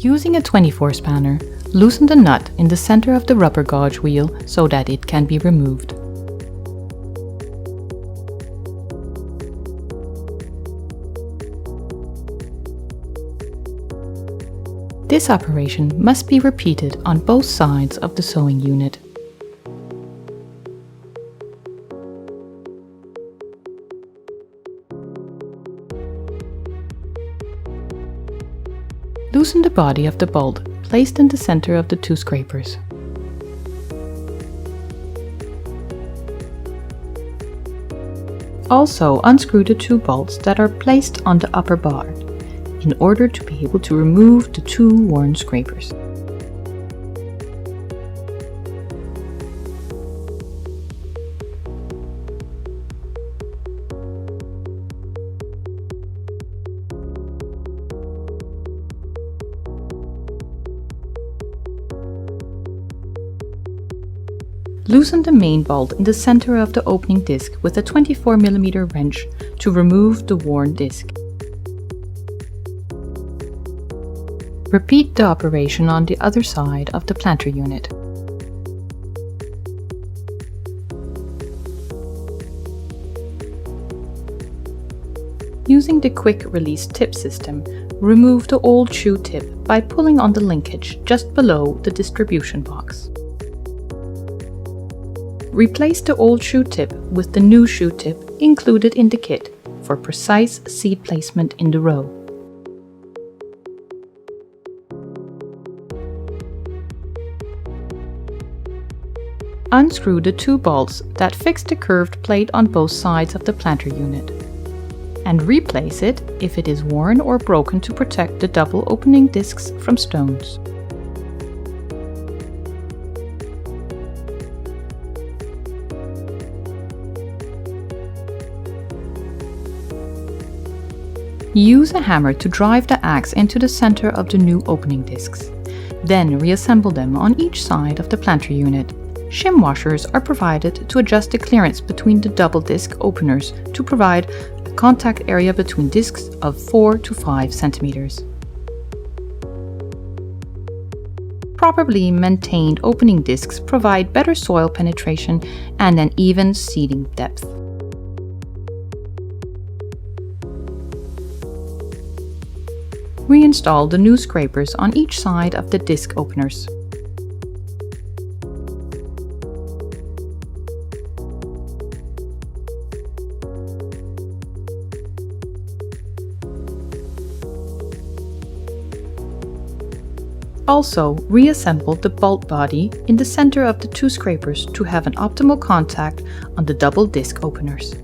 Using a 24 spanner, loosen the nut in the center of the rubber gauge wheel so that it can be removed. This operation must be repeated on both sides of the sewing unit. Loosen the body of the bolt placed in the center of the two scrapers. Also unscrew the two bolts that are placed on the upper bar, in order to be able to remove the two worn scrapers. Loosen the main bolt in the center of the opening disc with a 24 mm wrench to remove the worn disc. Repeat the operation on the other side of the planter unit. Using the quick release tip system, remove the old shoe tip by pulling on the linkage just below the distribution box. Replace the old shoe tip with the new shoe tip included in the kit for precise seat placement in the row. Unscrew the two bolts that fix the curved plate on both sides of the planter unit, and replace it if it is worn or broken to protect the double opening discs from stones. Use a hammer to drive the axe into the center of the new opening discs. Then reassemble them on each side of the planter unit. Shim washers are provided to adjust the clearance between the double disc openers to provide a contact area between discs of 4 to 5 centimeters. Properly maintained opening discs provide better soil penetration and an even seating depth. Reinstall the new scrapers on each side of the disc openers. Also, reassemble the bolt body in the center of the two scrapers to have an optimal contact on the double disc openers.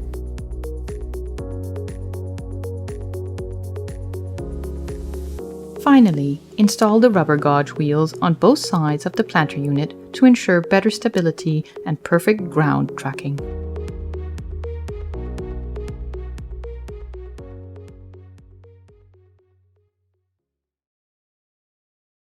Finally, install the rubber gauge wheels on both sides of the planter unit to ensure better stability and perfect ground tracking.